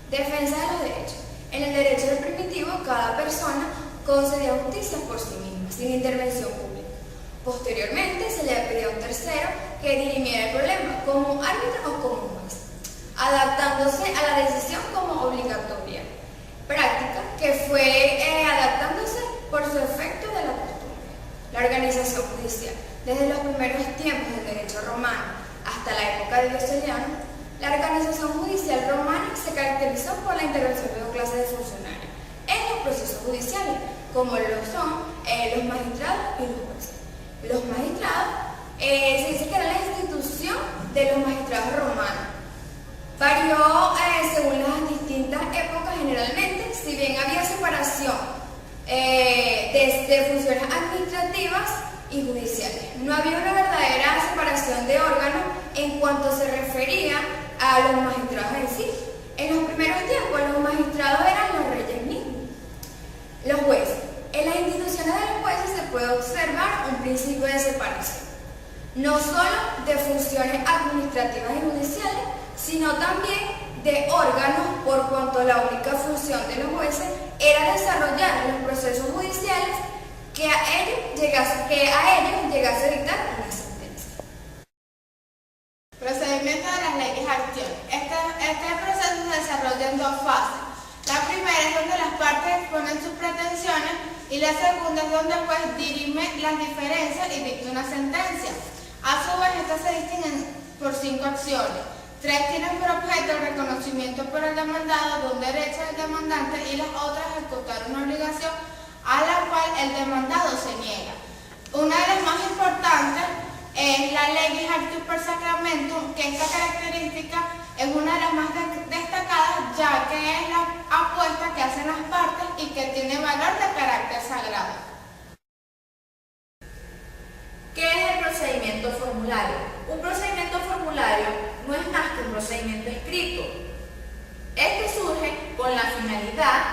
Defensa de los derechos. En el derecho del primitivo, cada persona concedía justicia por sí misma, sin intervención pública. Posteriormente, se le pedía a un tercero que dirimiera el problema, como un árbitro o como un juez, adaptándose a la decisión como obligatoria. Práctica que fue adaptándose por su efecto de la costumbre. La organización judicial. Desde los primeros tiempos del derecho romano hasta la época de Diocleciano, la organización judicial romana se caracterizó por la intervención de dos clases de funcionarios en los procesos judiciales, como lo son los magistrados y los jueces. Los magistrados, se dice que era la institución de los magistrados romanos. Varió según las distintas épocas generalmente, si bien había separación de funciones administrativas y judiciales. No había una verdadera separación de órganos en cuanto se refería a los magistrados en sí. En los primeros tiempos los magistrados eran los reyes mismos. Los jueces. En las instituciones de los jueces se puede observar un principio de separación, no solo de funciones administrativas y judiciales, sino también de órganos, por cuanto la única función de los jueces era desarrollar los procesos judiciales que a ellos llegase a dictar una sentencia. Procedimiento de las leyes acción. Este proceso se desarrolla en dos fases. La primera es donde las partes exponen sus pretensiones y la segunda es donde el juez dirime las diferencias y dicta una sentencia. A su vez, estas se distinguen por 5 acciones. 3 tienen por objeto el reconocimiento por el demandado de un derecho del demandante y las otras ejecutar una obligación a la cual el demandado se niega. Una de las más importantes es la legis actus per sacramentum, que esta característica es una de las más destacadas, ya que es la apuesta que hacen las partes y que tiene valor de carácter sagrado. ¿Qué es el procedimiento formulario? Un procedimiento formulario no es más que un procedimiento escrito. Este surge con la finalidad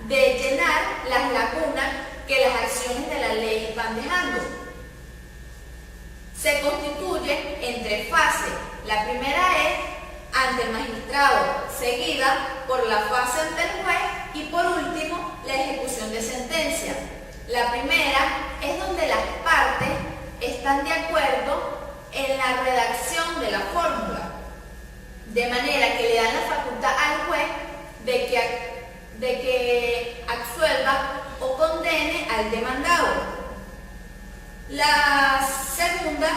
de llenar las lagunas que las acciones de la ley van dejando. Se constituye en 3 fases. La primera es ante el magistrado, seguida por la fase ante el juez y por último la ejecución de sentencia. La primera es donde las partes están de acuerdo en la redacción de la fórmula, de manera que le dan la facultad al juez de que absuelva o condene al demandado. La segunda,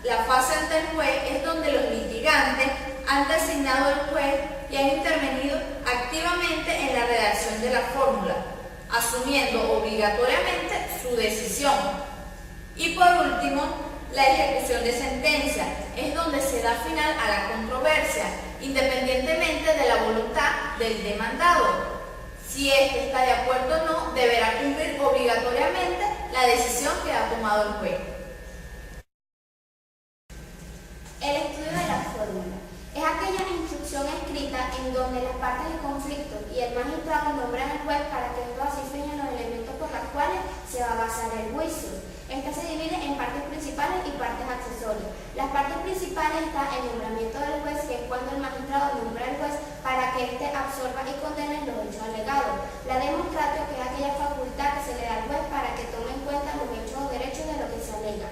la fase ante el juez, es donde los litigantes han designado al juez y han intervenido activamente en la redacción de la fórmula, asumiendo obligatoriamente su decisión. Y por último, la ejecución de sentencia es donde se da final a la controversia, independientemente de la voluntad del demandado. Si éste está de acuerdo o no, deberá cumplir obligatoriamente la decisión que ha tomado el juez. El estudio de la fórmula es aquella instrucción escrita en donde las partes del conflicto y el magistrado nombran al juez para que estos cifren los elementos por los cuales se va a basar el juicio. Esta se divide en partes principales y partes accesorias. Las partes principales están el nombramiento del juez, que es cuando el magistrado nombra al juez para que éste absorba y condene los hechos alegados. La demonstratio, que es aquella facultad que se le da al juez para que tome en cuenta los hechos o derechos de lo que se alega.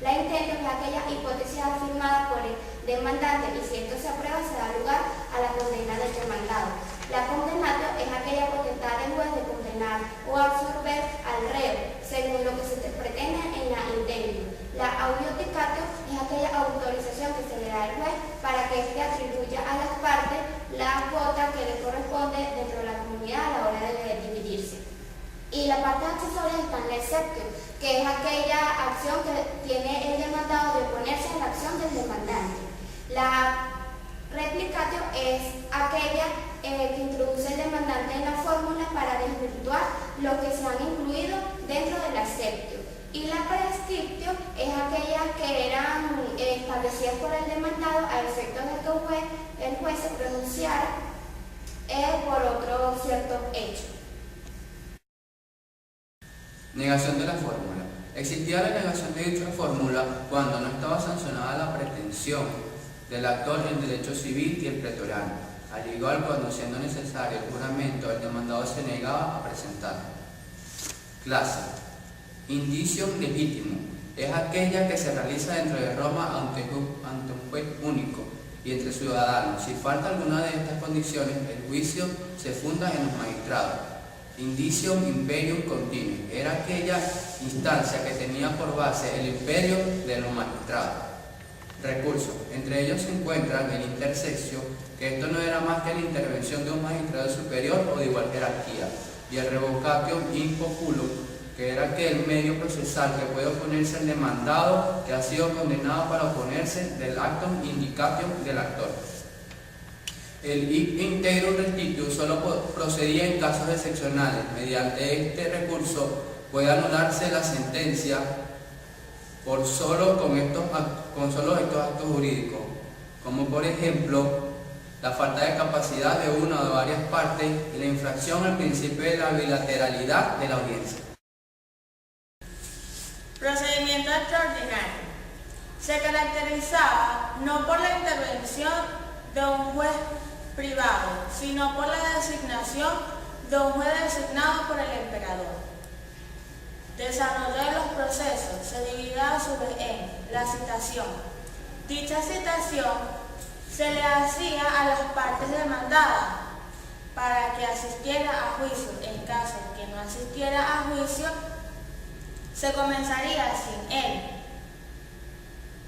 La intentio, que es aquella hipótesis afirmada por el demandante y si esto se aprueba se da lugar a la condena del demandado. La condenatio es aquella potestad del juez de condenar o absorber al reo, según lo que se pretende en la intentio. La audiocatio es aquella autorización que se le da al juez para que éste atribuya a las partes la cuota que le corresponde dentro de la comunidad a la hora de dividirse. Y la parte accesoria está en la exceptio, que es aquella acción que tiene el demandado de oponerse a la acción del demandante. La replicatio es aquella que introduce el demandante en la fórmula para desvirtuar lo que se han incluido dentro del exceptio. Y la prescriptio es aquellas que eran establecidas por el demandado a efectos de que el juez se pronunciara por otro cierto hecho. Negación de la fórmula. Existía la negación de dicha fórmula cuando no estaba sancionada la pretensión del actor en derecho civil y el pretoriano. Al igual, cuando siendo necesario el juramento, el demandado se negaba a presentarlo. Clase: indicium legitimum. Es aquella que se realiza dentro de Roma ante un juez único y entre ciudadanos. Si falta alguna de estas condiciones, el juicio se funda en los magistrados. Indicium imperium continui. Era aquella instancia que tenía por base el imperio de los magistrados. Recursos. Entre ellos se encuentran el intersectio, que esto no era más que la intervención de un magistrado superior o de igual jerarquía, y el revocatio in populo, que era aquel medio procesal que puede oponerse al demandado que ha sido condenado para oponerse del actum indicatio del actor. El id integrum restitutum solo procedía en casos excepcionales. Mediante este recurso puede anularse la sentencia con solo estos actos jurídicos, como por ejemplo la falta de capacidad de una o de varias partes y la infracción al principio de la bilateralidad de la audiencia. Procedimiento extraordinario. Se caracterizaba no por la intervención de un juez privado, sino por la designación de un juez designado por el emperador. Desarrollo de los procesos se divide a su vez en la citación. Dicha citación se le hacía a las partes demandadas para que asistiera a juicio. En caso de que no asistiera a juicio, se comenzaría sin él.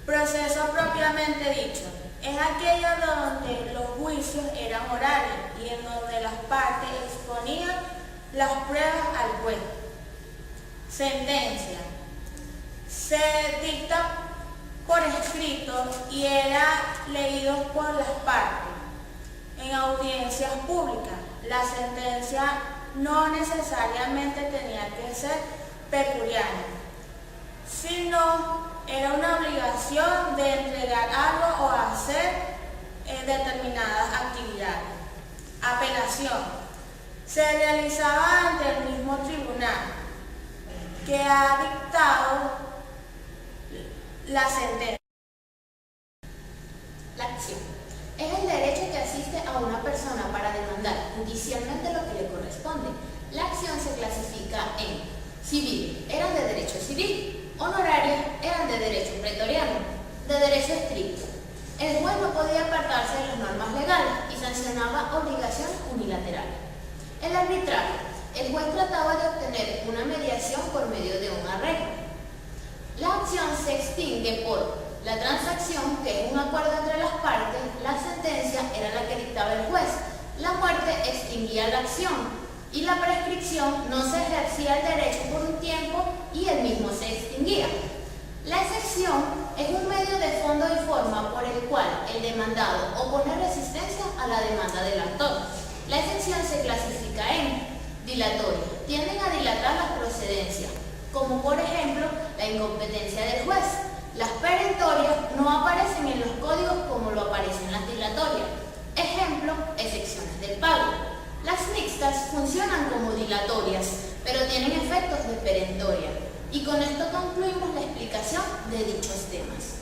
Proceso propiamente dicho. Es aquello donde los juicios eran orales y en donde las partes exponían las pruebas al juez. Sentencia. Se dicta por escrito y era leído por las partes. En audiencias públicas, la sentencia no necesariamente tenía que ser peculiar, sino era una obligación de entregar algo o hacer determinadas actividades. Apelación. Se realizaba ante el mismo tribunal que ha dictado la sentencia. La acción es el derecho que asiste a una persona para demandar judicialmente lo que le corresponde. La acción se clasifica en civil, eran de derecho civil; honorarias, eran de derecho pretoriano; de derecho estricto. El juez no podía apartarse de las normas legales y sancionaba obligaciones unilaterales. El arbitrario. El juez trataba de obtener una mediación por medio de un arreglo. La acción se extingue por la transacción, que es un acuerdo entre las partes. La sentencia era la que dictaba el juez. La muerte extinguía la acción y la prescripción. No se ejercía el derecho por un tiempo y el mismo se extinguía. La excepción es un medio de fondo y forma por el cual el demandado opone resistencia a la demanda del actor. La excepción se clasifica en dilatoria. Tienden a dilatar las procedencias, como por ejemplo la incompetencia del juez. Las perentorias no aparecen en los códigos como lo aparecen las dilatorias. Ejemplo, excepciones del pago. Las mixtas funcionan como dilatorias, pero tienen efectos de perentoria. Y con esto concluimos la explicación de dichos temas.